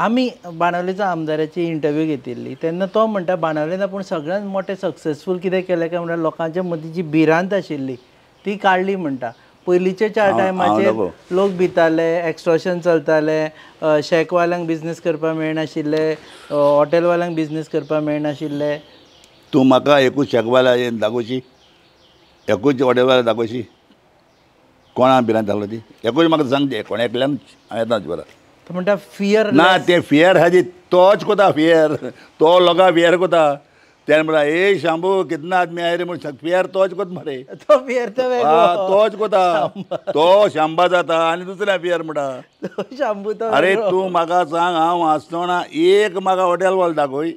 आमी बाणावलेच्या आमदाराची इंटरव्यू घेतिल्ली तेन्ना तो म्हणटा बाणावलेन आपूण सगळ्यांत मोठें सक्सेसफूल कितें केलें काय म्हणल्यार लोकांच्या मदीं जी भिरांत आशिल्ली ती काडली म्हणटा पयलींच्या टायमाचेर लोक भिताले एक्स्ट्रॉशन चलताले शेकवाल्यांक बिजनेस करपाक मेळनाशिल्ले हॉटेलवाल्यांक बिजनेस करपाक मेळनाशिल्ले तूं म्हाका एकूच शेकवाल्या दाखोवची एकूच हॉटेलवाल्या दाखोवची कोणा भिरांत जालो ती एकूच म्हाका सांगचे कोण एकल्यान हांव येता बरा तो म्हणटा फियर ना ते फियर हाजी तोच कोता फियर तो लोकां फियर कोता तेणें म्हणटा ए शांबू कितना आदमी आय रे म्हण फियर तोच कोत मरे तो फियर तो तोच कोता तो शांबा जाता आनी दुसऱ्या फियर म्हणटा शांबू तो अरे तूं म्हाका सांग हांव आसतना एक म्हाका हॉटेलवालो दाखय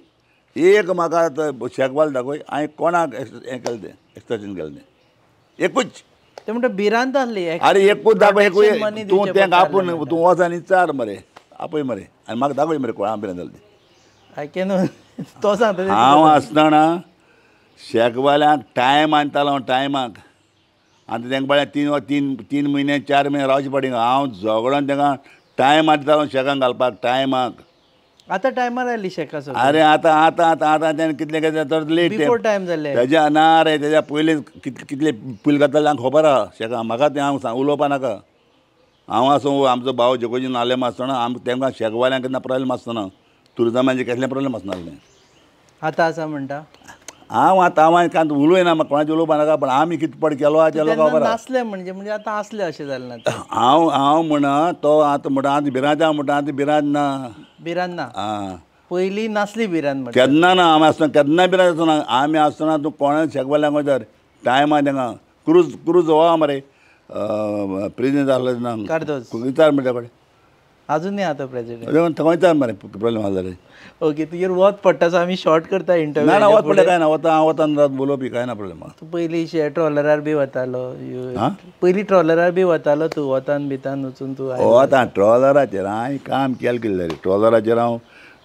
एक म्हाका शेकवाल दाखय हांवें कोणाक हें केलें तें एक्सटेंशन केलें तें एकूच ते म्हणटा भिरांत आसली अरे एकूच दाखय एकूच तूं तें आपूण तूं वच आनी चार मरे आपय मरे आनी म्हाका दाखय मरे कोण हांव भिरांत जालें तें आय कॅन तो सांगता हांव आसतना शेकवाल्यांक टायम आनतालो टायमाक आनी तांकां बाळ्या तीन म्हयने 4 म्हयने रावचे पडे हांव झगडोन तांकां टायम आनतालो शेकांक घालपाक टायमाक आतां टायमार आयली शेका सगळी अरे आतां तेणें कितलें केलें तर लेट बिफोर टायम जाले तेज्या ना रे तेज्या पयलीं कितले पयलीं घातले हांव खबर आहा शेका म्हाका तें हांव उलोवपा नाका हांव आसूं आमचो भाव जगोजीन आलेम आसतना तेंकां शेकवाल्यांक केन्ना प्रॉब्लेम आसतना टुरिजमाचें कसलें प्रॉब्लेम आसनासलें आतां आसा म्हणटा हांव आतां कांय उलोयना म्हाका कोणाचें उलोवपा नाका पूण आमी कितें पड केलो तें लोकांक तेन्ना खबर आहा. नासले म्हणजे आतां असले अशें जालें ना हांव म्हणा तो आतां म्हणटा आतां भिरांत म्हणटा आतां भिरांत ना. बिरान ना आं पयलीं नासली बिरान म्हणटा केन्ना ना आमी आसतना केन्ना भिरांत आसना. आमी आसतना तूं कोणाक शेकवाल्याक वचर टायमार तांकां क्रूज हो मरे प्रेजिडेंट जाल्लो ना कार्दोज विचार म्हणटा कडेन अजूनय आतां प्रेसिडेंट थंय विचार मरे प्रॉब्लेम आसा जाल्यार. ओके तुजेर वत पडटा सो आमी शॉर्ट करता ना ना वच इंटरव्यू पडलें काय ना वता हांव वता बोलोवपी काय ना प्रॉब्लेम. तूं पयलीं ट्रॉलरार बी वतालो पयलीं ट्रॉलरार बी वतालो तूं वतान बितान वचून तूं आतां ट्रॉलराचेर हांवें काम केलें रे. ट्रॉलराचेर हांव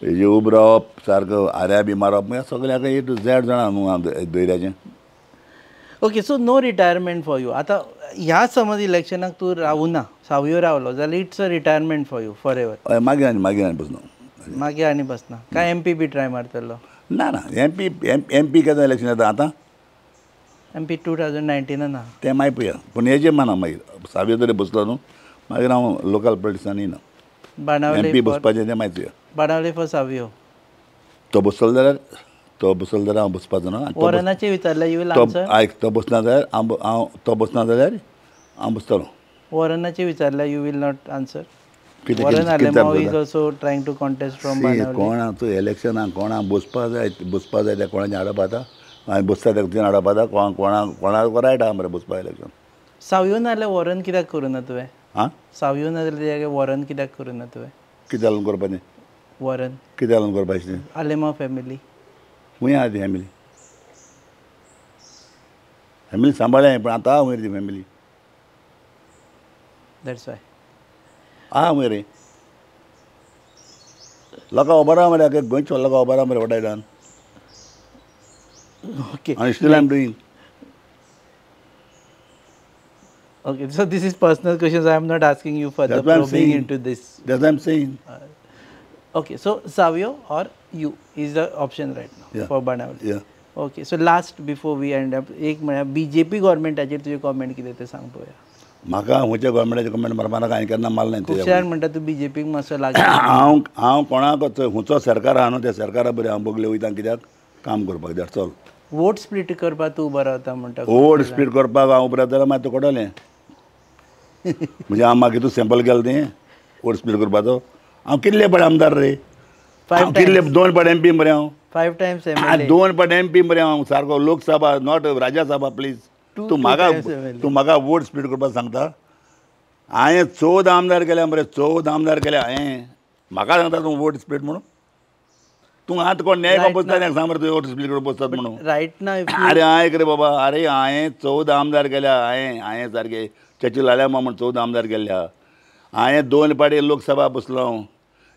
हेजे उबो रावप सारको आऱ्या बी मारप म्हळ्यार सगळ्याक A to Z जाणा न्हू हांव दर्याचें. Okay so no retirement for you आतां ह्या समज इलेक्शनाक तूं रावूना सावयो रावलो जाल्यार it's a retirement for you forever. हय मागीर आनी बसना. मागीर आनी बसना काय MP बी ट्राय मारतलो. ना ना MP केन्ना इलेक्शन येता आतां MP 2019 ना तें मागीर पळया पूण हेजें माना मागीर सावयो तरी बसलो न्हू मागीर हांव लोकल पॉलिटिक्सान येना. बाणावले MP बसपाचें तें मागीर चोया. बाणावले फॉर सावयो तो बसलो जाल्यार हांव बसपाचो ना. वॉरनाचे विचारल्यार यू विल आन्सर. आयक तो बसना जाल्यार हांव तो बसना जाल्यार हांव बसतलो. वॉरनाचे विचारल्यार यू विल नॉट आन्सर. कितें वॉरन कितें Alemao is also trying to contest from Benaulim. कोणाक तूं इलेक्शनाक कोणाक बसपा जाय त्या कोणाचें हाडप आता हांवें बसता त्या तीन हाडप आता कोणाक रायट आहा मरे बसपा इलेक्शन. सावयो ना जाल्यार वॉरन कित्याक करूना तुवें. आं सावयो ना जाल्यार वॉरन कित्याक करूना तुवें. कितें लागून करपाचें वॉरन कितें लागून करपाचें आलेमाव फॅमिली खूंय आहा ती फॅमिली सांबाळ्ळें पूण आतां आहा ती फॅमिली दॅट्स वाय आहा रे. लोकां खबर आहा मरे गोंयच्या लोकां खबर आहा मरे वॉट आय डन. ओके आनी still I am doing. Okay, so this is personal questions. I am not asking you further That's what I'm probing saying. into this. That's what I'm saying. Okay, so Savio or you is the option right now Yeah. for Banavali. Yeah. Okay, so last before we end up, एक म्हळ्यार BJP गव्हर्मेंटाचेर तुजे comment कितें तें सांग पळोवया. म्हाका खंयच्या गव्हर्मेंटाचे comment मारपा नाका हांवें केन्ना मारलें तें. खुबशान म्हणटा तूं BJPक मातसो लागीं. हांव कोणाक खंयचो सरकार आहा न्हू त्या सरकारा बरें हांव बगले वयता कित्याक काम करपाक दॅट्स ऑल. वोट स्प्लिट करपाक तूं उबो रावता म्हणटा. वोट स्प्लीट करपाक हांव उबो रावता जाल्यार मागीर तूं कोडोलें. म्हणजे हांव म्हाका तूं सॅम्पल केलें तें वोट स्प्लीट करपाचो. हांव कितले पाट आमदार रे. हांव कितले 2 पाट MP मरे हांव. 5 times MLA. 2 पाट MP मरे हांव सारको लोकसभा नॉट राज्यसभा प्लीज. तूं म्हाका वोट स्प्लीट करपाक सांगता. हांवें 14 आमदार केल्या मरे 14 आमदार केल्या हांवें. म्हाका सांगता तूं वोट स्प्लीट म्हणून. तूं आतां कोण न्याय बसता सांग मरे तुवें वोट स्प्लीट करपाक बसतात म्हणून. रायट नाव अरे आयक रे बाबा अरे हांवें 14 आमदार केल्या हांवें सारके चर्चिल लाल्या म्हण 14 आमदार केल्या. हांवें 2 पाटी लोकसभा बसलो.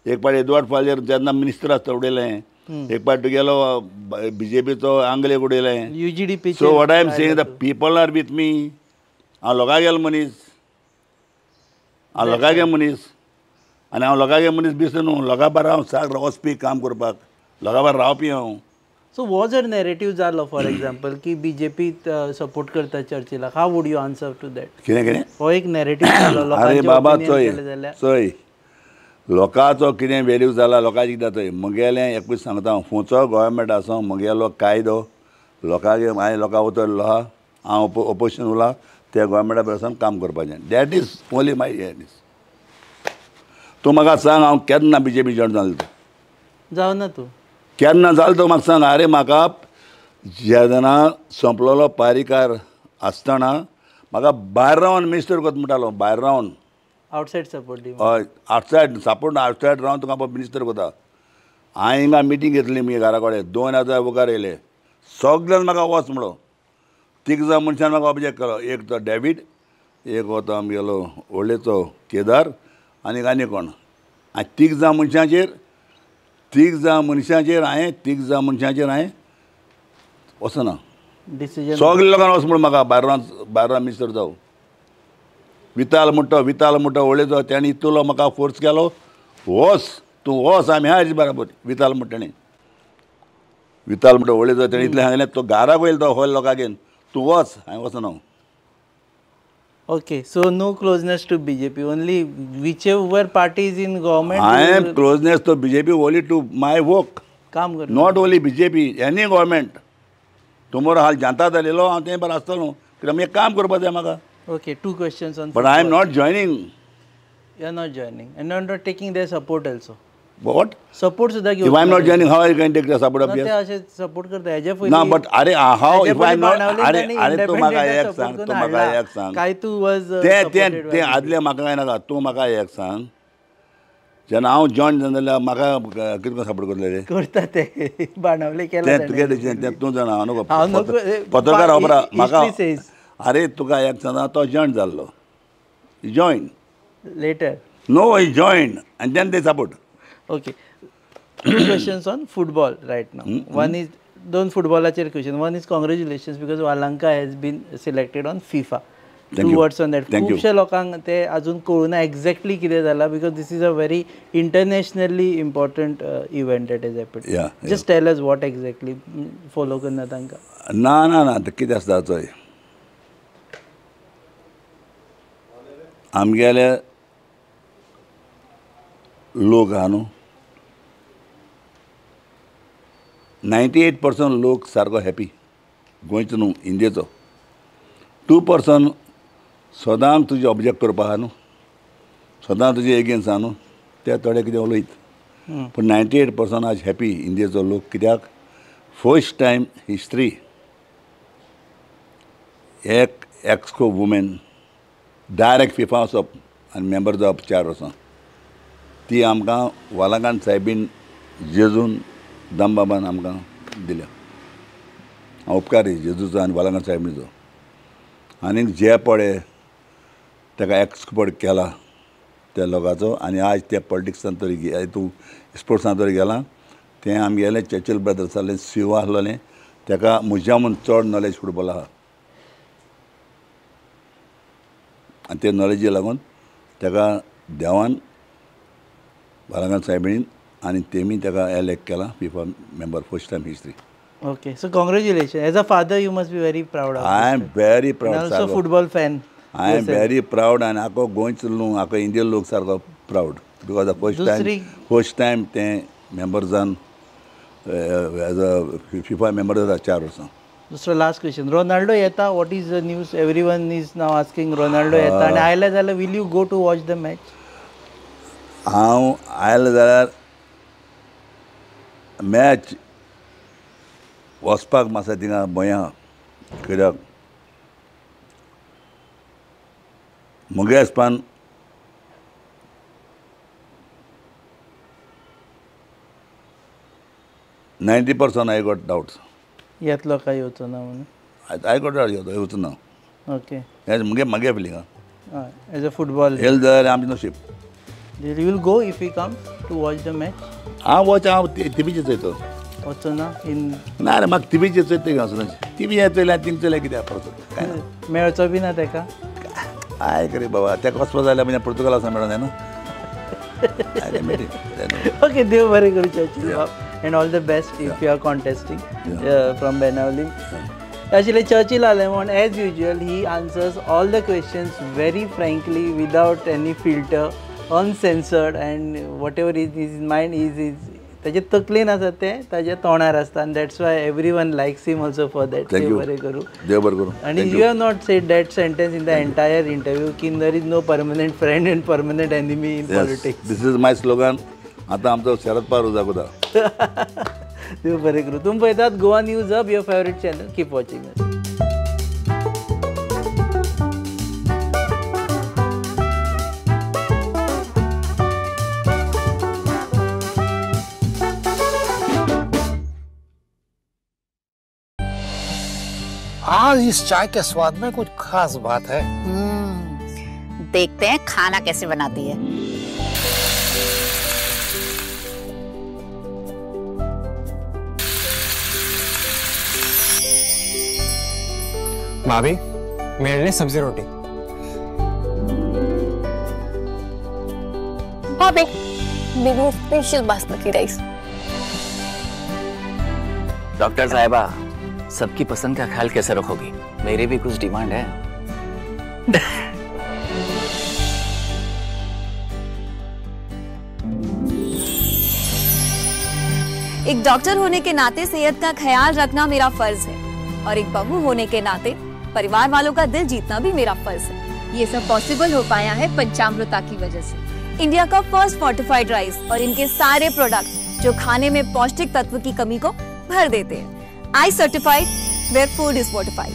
एक पाटी एडवर्ड फाल्यर जेन्ना मिनिस्टर आसता उडयलें. एक पाटी गेलो BJPचो आंगलेक उडयलें. UGDP. So what I am saying the people are with me. हांव लोकांक गेलो मनीस. हांव लोकांक गे मनीस आनी हांव लोकांक गे मनीस दिसता न्हू. लोकां बारा हांव सारको वचपी काम करपाक लोकां बारा रावपी हांव. सो हो जर नॅरेटिव्ह जालो फॉर एग्जाम्पल की BJP सपोर्ट करता चर्चिलाक how would you answer to that. कितें हो एक नॅरेटिव्ह जालो अरे बाबा चोय जाल्यार चोय लोकांचो कितें वेल्यू जाला लोकांचें कितें चोय म्हगेलें एकूच सांगता हांव खंयचो गोवोरमेंट आसूं म्हगेलो कायदो लोकांक हांवें लोकां उतरलो आहा. हांव ऑपोजिशन उरला त्या गोवोरमेंटा बरोबर काम करपाचें. That is only my head is. तूं म्हाका सांग हांव केन्ना BJP जॉयन जालो तो जावना तूं केन्ना जालो तो म्हाका सांग. अरे म्हाका जेन्ना संपलोलो पारीकार आसतना म्हाका भायर रावन मिनिस्टर कोत म्हणटालो भायर रावन. आउटसायड सपोर्ट दी. हय आवटसायड सपोर्ट आवटसायड रावन तुका बाबा मिनिस्टर कोता. हांवें हिंगा मिटींग घेतली मगे घरा कडेन 2000 वोकार येयले. सगळ्यान म्हाका वच म्हणलो. 3 मनशान म्हाका ऑब्जेक्ट केलो. एक तो डेवीड एक हो तो आमगेलो व्हडलेचो केदार आनी कोण. हांवें 3 मनशांचेर हांवें वचना. डिसिजन सगळे लोकांक वच म्हणून म्हाका भायर रावन मिनिस्टर जावं. विताल म्हणटा व्हडलेचो तेणी इतलो म्हाका फोर्स केलो. वच तूं वच आमी हाजी बराबर. विताल म्हणटा व्हडलेचो तेणी इतलें सांगलें तो घाराक वयलो तो हॉल लोकांक घेवन तूं वच हांवें वचना. Okay so no closeness to BJP only whichever party is in government. हांवें closeness to BJP only to my work काम कर not only BJP any government. Tomorrow हाल जानता जालेलो हांव तें बरो आसतलो कित्याक एक काम करपा जाय म्हाका Okay, 2 questions on but I am not joining You are not joining and you are not taking their support also. What Support सुद्धा if I am not joining how I can take the support of ते असे support करता हेजे ना but अरे हाव if I not अरे अरे तूं म्हाका एक support सांग करून तूं म्हाका हाडला. एक सांग काय तू was तें आदलें म्हाका काय नाका तूं म्हाका एक सांग जेन्ना हांव जॉयन जालें जाल्यार म्हाका कितें करून सपोर्ट करतले रे करता ते बाणावले केला तें तुगे तें तूं जाणा हांव हांव नको नको, पत्रकार खबरा म्हाका history says. अरे तुका एक सांग तो जॉयन जाल्लो join Later. No he join आनी then they support Okay. 2 questions on football right now. One is दोन फुटबॉलाचेर question. One is congratulations because Walanka has been selected on FIFA. Thank 2 you. words on that. Thank you. खुबशे लोकांक ते अजून कळुना exactly कितें जाला because this is a very internationally important event that has happened. Yeah, Just tell us what exactly follow करना तांकां. ना ना ना तें कितें आसता चोय आमगेले लोक आहा न्हू 98% लोक सारको हॅपी गोंयचो न्हू इंडियेचो 2% सदांच तुजें ऑब्जेक्ट करपा आहा न्हू सदां तुजे एगेन्स्ट आहा न्हू ते थोडे कितें उलयत पूण 98% आज हॅपी इंडियेचो लोक कित्याक फर्स्ट टायम हिस्ट्री एक एक्सको वुमेन डायरेक्ट फिफा वचप आनी मेंबर जावप 4 वर्सां ती आमकां वालांकान सायबीन जेजून दामबाबान आमकां दिल्या हांव उपकारी जेजूचो आनी वालांकान सायबीनचो आनीक जे पळय ताका एक्सपर्ट केला त्या लोकांचो आनी आज ते पॉलिटिक्सान तरी हितू स्पोर्ट्सान तरी गेलां तें आमगेलें चर्चिल ब्रदर्सालें सीओ आसलोलें ताका म्हज्याहून चड नॉलेज फुटबॉल आहा आनी ते नॉलेजी लागून ताका देवान वालांकान सायबीण आनी तेमी ताका एलेक्ट केला FIFA member first time history. Okay, so congratulations. As a father, you must be very proud of I am very and proud also football fan. I am very proud आनी आखो गोंयचो न्हू आखो इंडियन लोक सारको proud because first time ते member जावन as a FIFA member जाता 4 वर्सां. दुसरो लास्ट क्वेश्चन. रोनाल्डो येता. What is the news? Everyone is now asking Ronaldo येता आनी आयले जाल्यार will you go to watch the match? हांव आयलें जाल्यार मॅच वचपाक मातशें थिंगा भंय आहा कित्याक मुगे हिसपान %90 आय गॉट डावट्स येतलो काय येवचो ना म्हणून? आय गॉट डावट येवचो ना ओके. हें मुगे फिलींग आहा एज अ फुटबॉल येल जाल्यार आमचें नशीब. You will go if you come to watch the match? हांव टिवीचेर चोयतो. वचो ना इन ना रे म्हाका टिवीचेर चोयता वचना टिवी हें चोयल्यार थिंग चोयल्यार कितें परत काय ना मेळचो बी ना तेका? काय करे बाबा तेका वचपा जाल्यार म्हणजे पुर्तुगाल वचून मेळों जायना. ओके, देव बरें करूं Churchill and all the best if you are contesting from Benaulim. आशिल्ले Churchill Alemao as usual he answers all the questions very frankly without any filter uncensored and whatever is in mind is ताजे तकलेन आसा ते ताजे तोंडार आसता आनी that's why everyone likes him also for that. देव बरें करूं. देव बरें करूं. आणि you have not said that sentence in the entire interview की there is no permanent friend and permanent enemy in politics. This is my slogan. आतां आमचो शरद पवार उजागोदा. देव बरें करूं. तुमी पळयतात Goa news hub, your favourite channel. Keep watching. आज इस चाय के स्वाद में कुछ खास बात है. देखते हैं खाना कैसे बनाती है. भाभी मेरे लिए सब्जी रोटी. भाभी मेरे लिए स्पेशल बासमती राइस. डॉक्टर साहिबा सबकी पसंद का ख्याल कैसे रखोगी? मेरी भी कुछ डिमांड है. एक डॉक्टर होने के नाते सेहत का ख्याल रखना मेरा फर्ज है. और एक बहू होने के नाते परिवार वालों का दिल जीतना भी मेरा फर्ज है। ये सब पॉसिबल हो पाया है पंचामृता की वजह से। इंडिया का फर्स्ट फोर्टिफाइड राइस और इनके सारे प्रोडक्ट जो खाने में पौष्टिक तत्व की कमी को भर देते हैं। I certified where food is fortified.